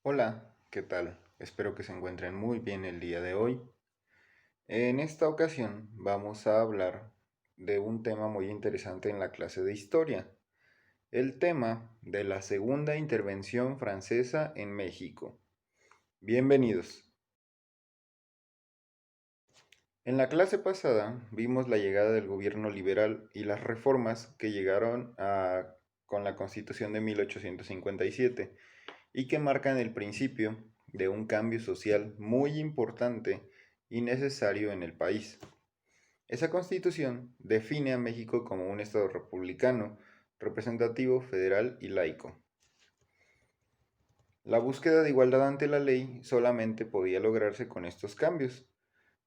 Hola, ¿qué tal? Espero que se encuentren muy bien el día de hoy. En esta ocasión vamos a hablar de un tema muy interesante en la clase de historia, el tema de la segunda intervención francesa en México. Bienvenidos. En la clase pasada vimos la llegada del gobierno liberal y las reformas que con la Constitución de 1857 y que marcan el principio de un cambio social muy importante y necesario en el país. Esa constitución define a México como un Estado republicano, representativo, federal y laico. La búsqueda de igualdad ante la ley solamente podía lograrse con estos cambios.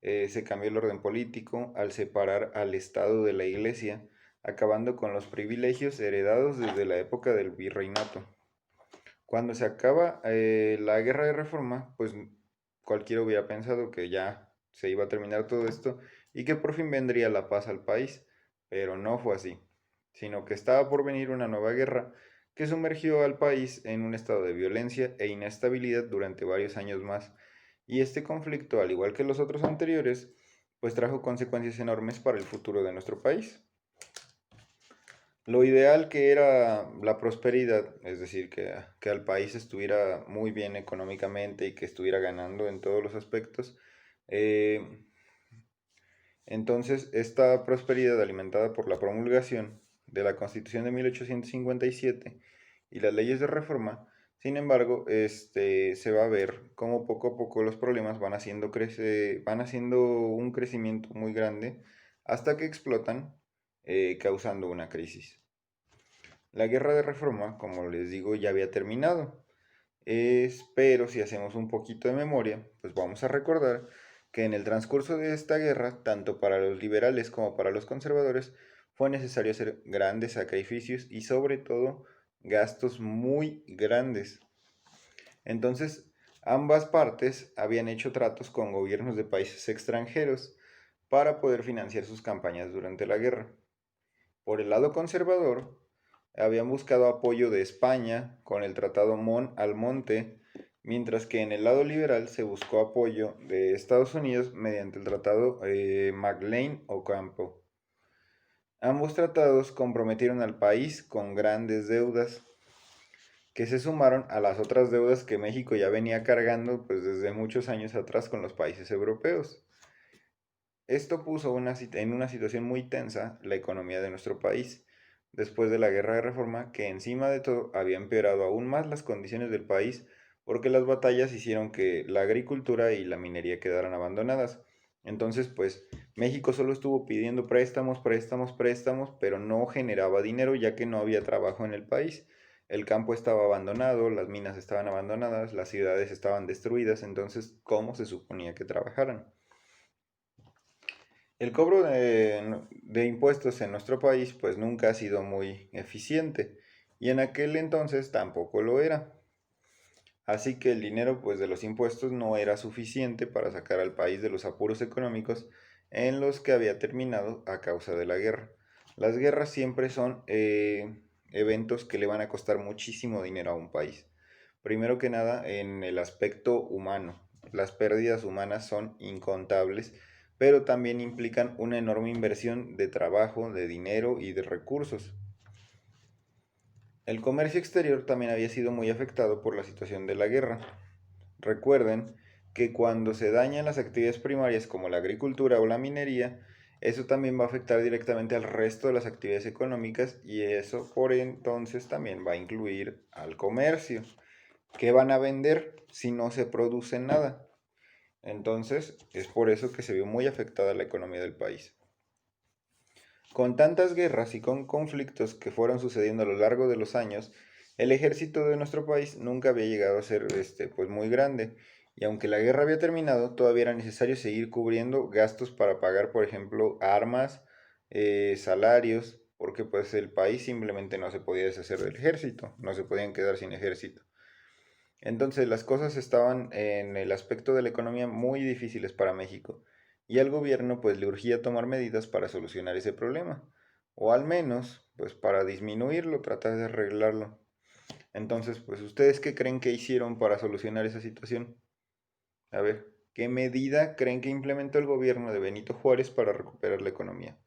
Se cambió el orden político al separar al Estado de la Iglesia, acabando con los privilegios heredados desde la época del virreinato. Cuando se acaba la guerra de reforma, pues cualquiera hubiera pensado que ya se iba a terminar todo esto y que por fin vendría la paz al país, pero no fue así, sino que estaba por venir una nueva guerra que sumergió al país en un estado de violencia e inestabilidad durante varios años más. Y este conflicto, al igual que los otros anteriores, pues trajo consecuencias enormes para el futuro de nuestro país. Lo ideal que era la prosperidad, es decir, que al país estuviera muy bien económicamente y que estuviera ganando en todos los aspectos. eh, entonces, esta prosperidad alimentada por la promulgación de la Constitución de 1857 y las leyes de reforma, sin embargo, se va a ver cómo poco a poco los problemas van haciendo un crecimiento muy grande hasta que explotan, causando una crisis. La guerra de reforma, como les digo, ya había terminado. Pero si hacemos un poquito de memoria, pues vamos a recordar que en el transcurso de esta guerra, tanto para los liberales como para los conservadores, fue necesario hacer grandes sacrificios y sobre todo gastos muy grandes. Entonces, ambas partes habían hecho tratos con gobiernos de países extranjeros para poder financiar sus campañas durante la guerra. Por el lado conservador, habían buscado apoyo de España con el Tratado Mon-Almonte, mientras que en el lado liberal se buscó apoyo de Estados Unidos mediante el Tratado McLean-Ocampo. Ambos tratados comprometieron al país con grandes deudas que se sumaron a las otras deudas que México ya venía cargando pues desde muchos años atrás con los países europeos. Esto puso en una situación muy tensa la economía de nuestro país, después de la guerra de reforma, que encima de todo había empeorado aún más las condiciones del país porque las batallas hicieron que la agricultura y la minería quedaran abandonadas. Entonces, pues México solo estuvo pidiendo préstamos, préstamos, préstamos, pero no generaba dinero ya que no había trabajo en el país. El campo estaba abandonado, las minas estaban abandonadas, las ciudades estaban destruidas, entonces, ¿cómo se suponía que trabajaran? El cobro de impuestos en nuestro país pues nunca ha sido muy eficiente y en aquel entonces tampoco lo era. Así que el dinero pues de los impuestos no era suficiente para sacar al país de los apuros económicos en los que había terminado a causa de la guerra. Las guerras siempre son eventos que le van a costar muchísimo dinero a un país. Primero que nada en el aspecto humano. Las pérdidas humanas son incontables, pero también implican una enorme inversión de trabajo, de dinero y de recursos. El comercio exterior también había sido muy afectado por la situación de la guerra. Recuerden que cuando se dañan las actividades primarias como la agricultura o la minería, eso también va a afectar directamente al resto de las actividades económicas y eso por entonces también va a incluir al comercio. ¿Qué van a vender si no se produce nada? Entonces es por eso que se vio muy afectada la economía del país. Con tantas guerras y con conflictos que fueron sucediendo a lo largo de los años, el ejército de nuestro país nunca había llegado a ser pues muy grande. Y aunque la guerra había terminado, todavía era necesario seguir cubriendo gastos para pagar, por ejemplo, armas, salarios, porque pues el país simplemente no se podía deshacer del ejército, no se podían quedar sin ejército. Entonces las cosas estaban en el aspecto de la economía muy difíciles para México y al gobierno pues le urgía tomar medidas para solucionar ese problema o al menos pues para disminuirlo, tratar de arreglarlo. Entonces, pues, ¿ustedes qué creen que hicieron para solucionar esa situación? A ver, ¿qué medida creen que implementó el gobierno de Benito Juárez para recuperar la economía?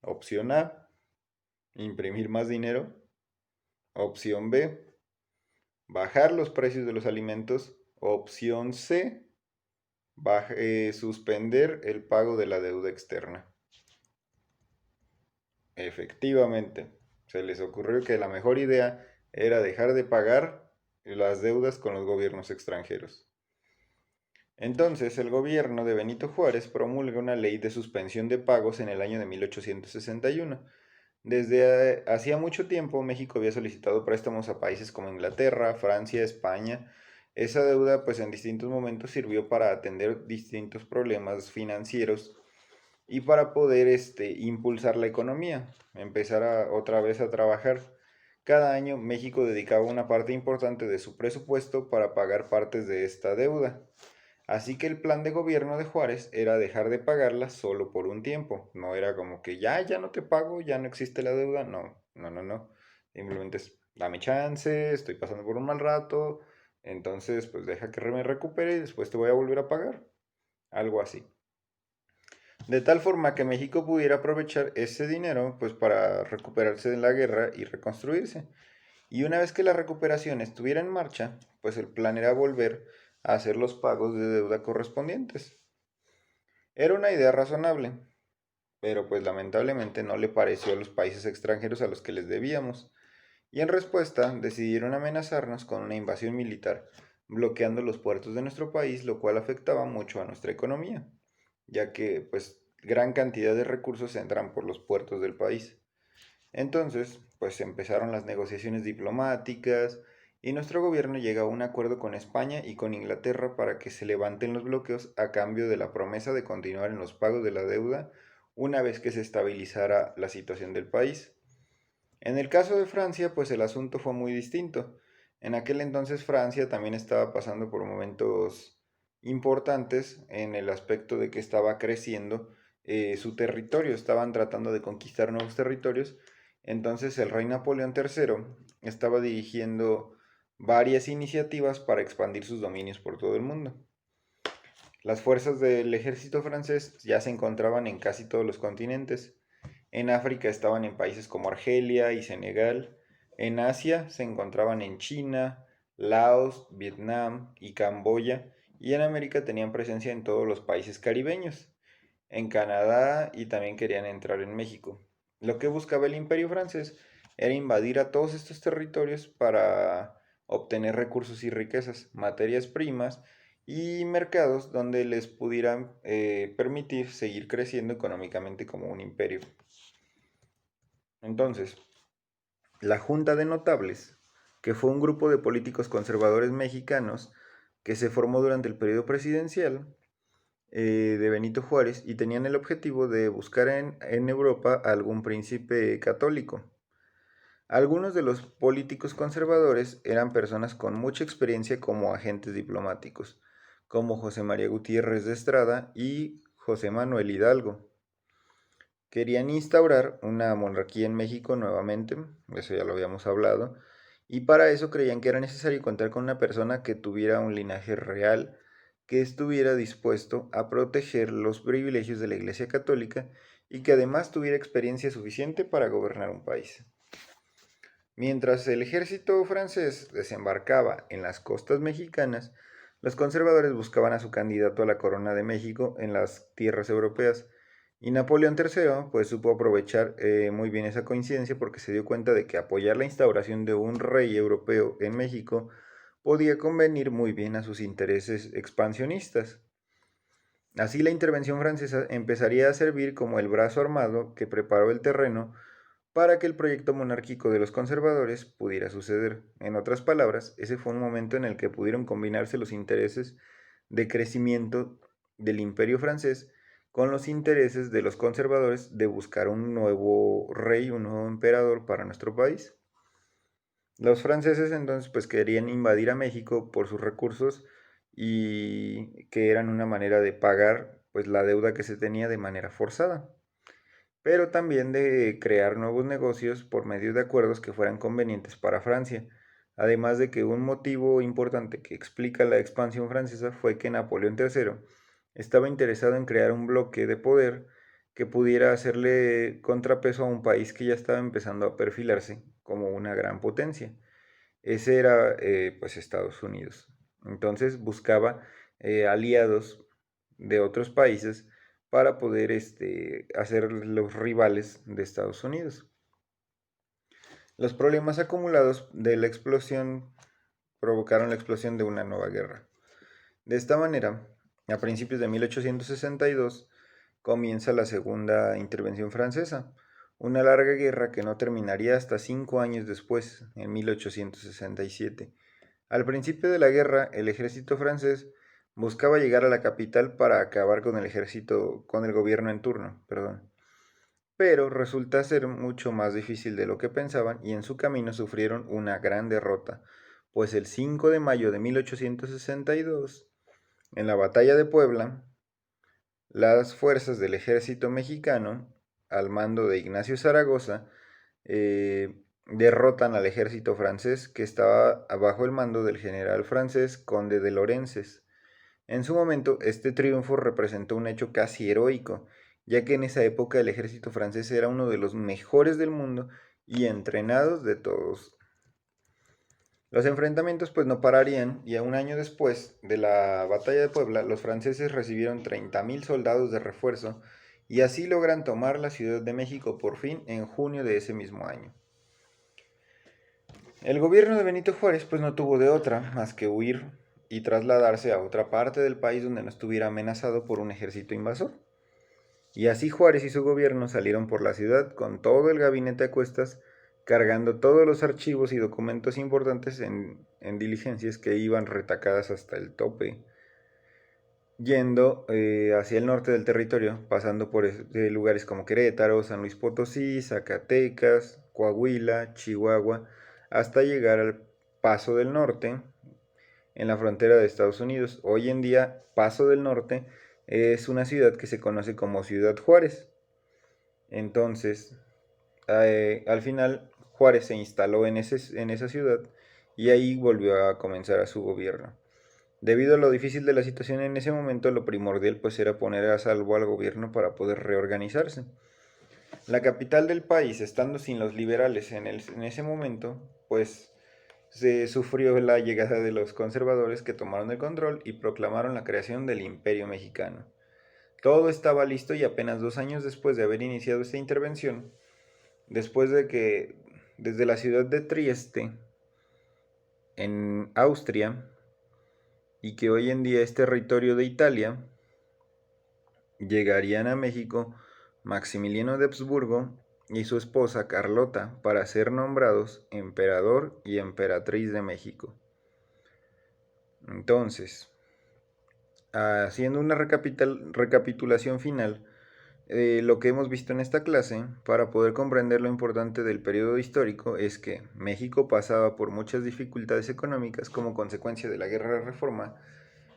Opción A, imprimir más dinero. Opción B, bajar los precios de los alimentos. Opción C, suspender el pago de la deuda externa. Efectivamente, se les ocurrió que la mejor idea era dejar de pagar las deudas con los gobiernos extranjeros. Entonces, el gobierno de Benito Juárez promulga una ley de suspensión de pagos en el año de 1861. Desde hacía mucho tiempo, México había solicitado préstamos a países como Inglaterra, Francia, España. Esa deuda, pues en distintos momentos sirvió para atender distintos problemas financieros y para poder impulsar la economía, empezar otra vez a trabajar. Cada año México dedicaba una parte importante de su presupuesto para pagar partes de esta deuda. Así que el plan de gobierno de Juárez era dejar de pagarla solo por un tiempo. No era como que ya no te pago, ya no existe la deuda. No, no, no, no. Simplemente es, dame chance, estoy pasando por un mal rato. Entonces, pues deja que me recupere y después te voy a volver a pagar. Algo así. De tal forma que México pudiera aprovechar ese dinero pues para recuperarse de la guerra y reconstruirse. Y una vez que la recuperación estuviera en marcha, pues el plan era volver a hacer los pagos de deuda correspondientes. Era una idea razonable, pero pues lamentablemente no le pareció a los países extranjeros a los que les debíamos, y en respuesta decidieron amenazarnos con una invasión militar, bloqueando los puertos de nuestro país, lo cual afectaba mucho a nuestra economía, ya que pues gran cantidad de recursos entran por los puertos del país. Entonces, pues empezaron las negociaciones diplomáticas y nuestro gobierno llega a un acuerdo con España y con Inglaterra para que se levanten los bloqueos a cambio de la promesa de continuar en los pagos de la deuda una vez que se estabilizara la situación del país. En el caso de Francia, pues el asunto fue muy distinto. En aquel entonces Francia también estaba pasando por momentos importantes en el aspecto de que estaba creciendo su territorio, estaban tratando de conquistar nuevos territorios. Entonces el rey Napoleón III estaba dirigiendo varias iniciativas para expandir sus dominios por todo el mundo. Las fuerzas del ejército francés ya se encontraban en casi todos los continentes. En África estaban en países como Argelia y Senegal. En Asia se encontraban en China, Laos, Vietnam y Camboya. Y en América tenían presencia en todos los países caribeños, en Canadá y también querían entrar en México. Lo que buscaba el imperio francés era invadir a todos estos territorios para obtener recursos y riquezas, materias primas y mercados donde les pudieran permitir seguir creciendo económicamente como un imperio. Entonces, la Junta de Notables, que fue un grupo de políticos conservadores mexicanos que se formó durante el periodo presidencial de Benito Juárez y tenían el objetivo de buscar en Europa algún príncipe católico. Algunos de los políticos conservadores eran personas con mucha experiencia como agentes diplomáticos, como José María Gutiérrez de Estrada y José Manuel Hidalgo. Querían instaurar una monarquía en México nuevamente, eso ya lo habíamos hablado, y para eso creían que era necesario contar con una persona que tuviera un linaje real, que estuviera dispuesto a proteger los privilegios de la Iglesia Católica y que además tuviera experiencia suficiente para gobernar un país. Mientras el ejército francés desembarcaba en las costas mexicanas, los conservadores buscaban a su candidato a la corona de México en las tierras europeas. Y Napoleón III pues supo aprovechar muy bien esa coincidencia porque se dio cuenta de que apoyar la instauración de un rey europeo en México podía convenir muy bien a sus intereses expansionistas. Así la intervención francesa empezaría a servir como el brazo armado que preparó el terreno para que el proyecto monárquico de los conservadores pudiera suceder. En otras palabras, ese fue un momento en el que pudieron combinarse los intereses de crecimiento del imperio francés con los intereses de los conservadores de buscar un nuevo rey, un nuevo emperador para nuestro país. Los franceses entonces pues querían invadir a México por sus recursos y que eran una manera de pagar pues la deuda que se tenía de manera forzada, pero también de crear nuevos negocios por medio de acuerdos que fueran convenientes para Francia. Además de que un motivo importante que explica la expansión francesa fue que Napoleón III estaba interesado en crear un bloque de poder que pudiera hacerle contrapeso a un país que ya estaba empezando a perfilarse como una gran potencia. Ese era pues Estados Unidos. Entonces buscaba aliados de otros países para poder hacer los rivales de Estados Unidos. Los problemas acumulados de la explosión provocaron la explosión de una nueva guerra. De esta manera, a principios de 1862 comienza la Segunda Intervención Francesa, una larga guerra que no terminaría hasta 5 años después, en 1867. Al principio de la guerra, el ejército francés buscaba llegar a la capital para acabar con con el gobierno en turno, perdón. Pero resulta ser mucho más difícil de lo que pensaban y en su camino sufrieron una gran derrota, pues el 5 de mayo de 1862, en la batalla de Puebla, las fuerzas del ejército mexicano, al mando de Ignacio Zaragoza, derrotan al ejército francés que estaba bajo el mando del general francés Conde de Lorences. En su momento, este triunfo representó un hecho casi heroico, ya que en esa época el ejército francés era uno de los mejores del mundo y entrenados de todos. Los enfrentamientos pues no pararían y a un año después de la batalla de Puebla, los franceses recibieron 30.000 soldados de refuerzo y así logran tomar la Ciudad de México por fin en junio de ese mismo año. El gobierno de Benito Juárez pues no tuvo de otra más que huir y trasladarse a otra parte del país donde no estuviera amenazado por un ejército invasor. Y así Juárez y su gobierno salieron por la ciudad con todo el gabinete a cuestas, cargando todos los archivos y documentos importantes en diligencias que iban retacadas hasta el tope, yendo hacia el norte del territorio, pasando por lugares como Querétaro, San Luis Potosí, Zacatecas, Coahuila, Chihuahua, hasta llegar al Paso del Norte, en la frontera de Estados Unidos. Hoy en día, Paso del Norte es una ciudad que se conoce como Ciudad Juárez. Entonces, al final, Juárez se instaló en esa ciudad y ahí volvió a comenzar a su gobierno. Debido a lo difícil de la situación en ese momento, lo primordial pues era poner a salvo al gobierno para poder reorganizarse. La capital del país, estando sin los liberales en ese momento, pues se sufrió la llegada de los conservadores que tomaron el control y proclamaron la creación del Imperio Mexicano. Todo estaba listo y apenas 2 años después de haber iniciado esta intervención, después de que desde la ciudad de Trieste, en Austria, y que hoy en día es territorio de Italia, llegarían a México Maximiliano de Habsburgo y su esposa Carlota para ser nombrados emperador y emperatriz de México. Entonces, haciendo una recapitulación final, lo que hemos visto en esta clase, para poder comprender lo importante del periodo histórico, es que México pasaba por muchas dificultades económicas como consecuencia de la Guerra de Reforma.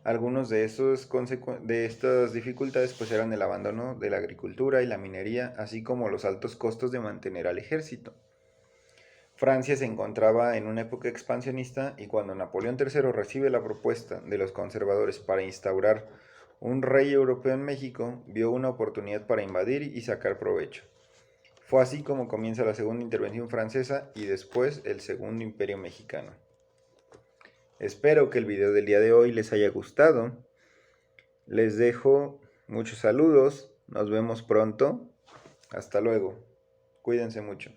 Algunos de estas dificultades pues eran el abandono de la agricultura y la minería, así como los altos costos de mantener al ejército. Francia se encontraba en una época expansionista y cuando Napoleón III recibe la propuesta de los conservadores para instaurar un rey europeo en México, vio una oportunidad para invadir y sacar provecho. Fue así como comienza la Segunda Intervención Francesa y después el Segundo Imperio Mexicano. Espero que el video del día de hoy les haya gustado. Les dejo muchos saludos. Nos vemos pronto. Hasta luego. Cuídense mucho.